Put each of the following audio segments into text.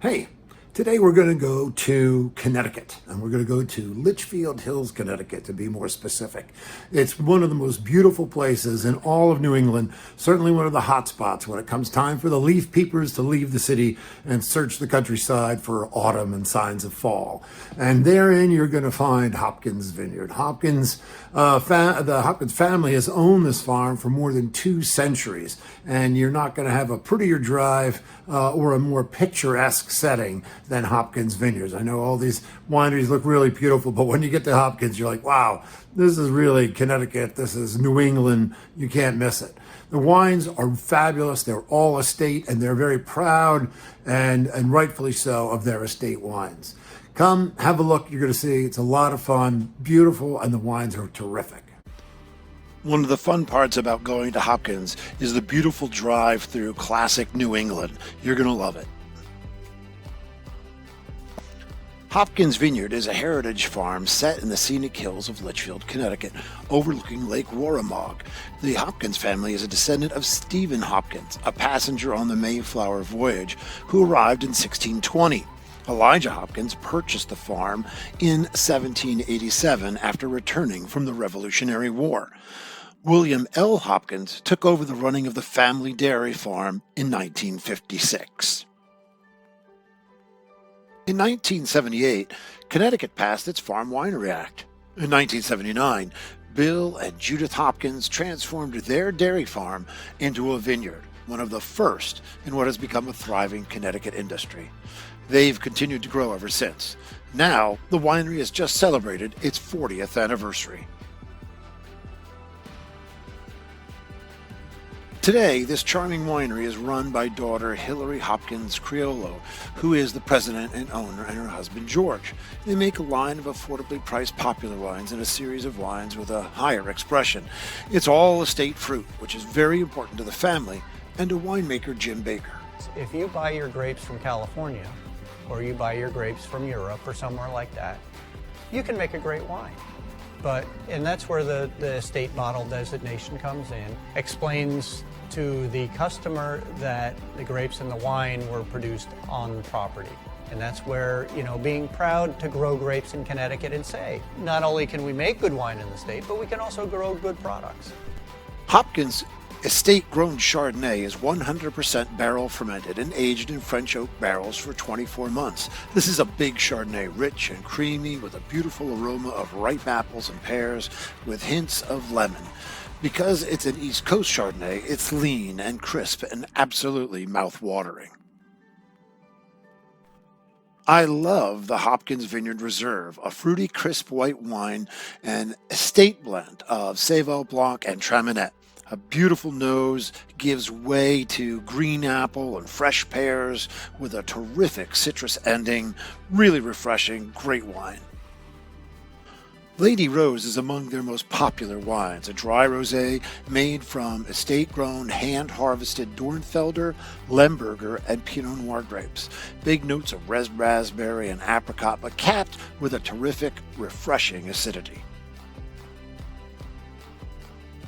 Hey, today we're going to go to Connecticut, and we're going to go to Litchfield Hills, Connecticut, to be more specific. It's one of the most beautiful places in all of New England, certainly one of the hot spots when it comes time for the leaf peepers to leave the city and search the countryside for autumn and signs of fall. And therein you're going to find Hopkins Vineyard. The Hopkins family has owned this farm for more than 2 centuries, and you're not going to have a prettier drive or a more picturesque setting than Hopkins Vineyards. I know all these wineries look really beautiful, but when you get to Hopkins, you're like, wow, this is really Connecticut. This is New England. You can't miss it. The wines are fabulous. They're all estate, and they're very proud and rightfully so of their estate wines. Come, have a look. You're going to see it's a lot of fun, beautiful, and the wines are terrific. One of the fun parts about going to Hopkins is the beautiful drive through classic New England. You're going to love it. Hopkins Vineyard is a heritage farm set in the scenic hills of Litchfield, Connecticut, overlooking Lake Warramog. The Hopkins family is a descendant of Stephen Hopkins, a passenger on the Mayflower voyage who arrived in 1620. Elijah Hopkins purchased the farm in 1787 after returning from the Revolutionary War. William L. Hopkins took over the running of the family dairy farm in 1956. In 1978, Connecticut passed its Farm Winery Act. In 1979, Bill and Judith Hopkins transformed their dairy farm into a vineyard, one of the first in what has become a thriving Connecticut industry. They've continued to grow ever since. Now, the winery has just celebrated its 40th anniversary. Today, this charming winery is run by daughter Hillary Hopkins Criollo, who is the president and owner, and her husband George. They make a line of affordably priced popular wines and a series of wines with a higher expression. It's all estate fruit, which is very important to the family, and to winemaker Jim Baker. If you buy your grapes from California, or you buy your grapes from Europe or somewhere like that, you can make a great wine. And that's where the estate bottle designation comes in, explains to the customer that the grapes and the wine were produced on property. And that's where, being proud to grow grapes in Connecticut and say, not only can we make good wine in the state, but we can also grow good products. Hopkins estate-grown Chardonnay is 100% barrel fermented and aged in French oak barrels for 24 months. This is a big Chardonnay, rich and creamy with a beautiful aroma of ripe apples and pears with hints of lemon. Because it's an East Coast Chardonnay, it's lean and crisp and absolutely mouth-watering. I love the Hopkins Vineyard Reserve, a fruity, crisp white wine and estate blend of Sauvignon Blanc and Traminette. A beautiful nose gives way to green apple and fresh pears with a terrific citrus ending. Really refreshing, great wine. Lady Rose is among their most popular wines, a dry rosé made from estate-grown, hand-harvested Dornfelder, Lemberger, and Pinot Noir grapes. Big notes of red raspberry and apricot, but capped with a terrific, refreshing acidity.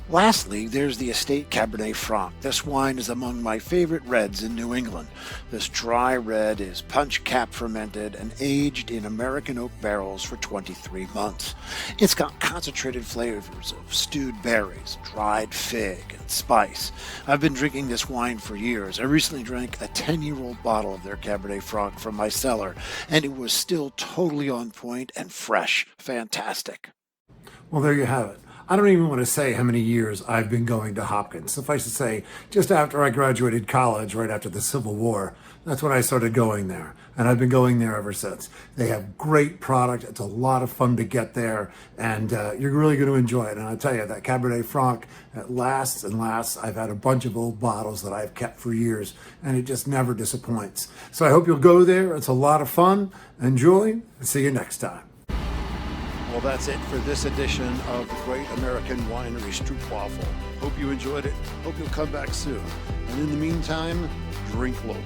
Lastly, there's the Estate Cabernet Franc. This wine is among my favorite reds in New England. This dry red is punch cap fermented and aged in American oak barrels for 23 months. It's got concentrated flavors of stewed berries, dried fig, and spice. I've been drinking this wine for years. I recently drank a 10-year-old bottle of their Cabernet Franc from my cellar, and it was still totally on point and fresh. Fantastic. Well, there you have it. I don't even want to say how many years I've been going to Hopkins. Suffice to say, just after I graduated college, right after the Civil War, that's when I started going there. And I've been going there ever since. They have great product. It's a lot of fun to get there. And you're really going to enjoy it. And I'll tell you, that Cabernet Franc, it lasts and lasts. I've had a bunch of old bottles that I've kept for years, and it just never disappoints. So I hope you'll go there. It's a lot of fun. Enjoy, and see you next time. Well, that's it for this edition of the Great American Winery Stroopwaffle. Hope you enjoyed it. Hope you'll come back soon. And in the meantime, drink local.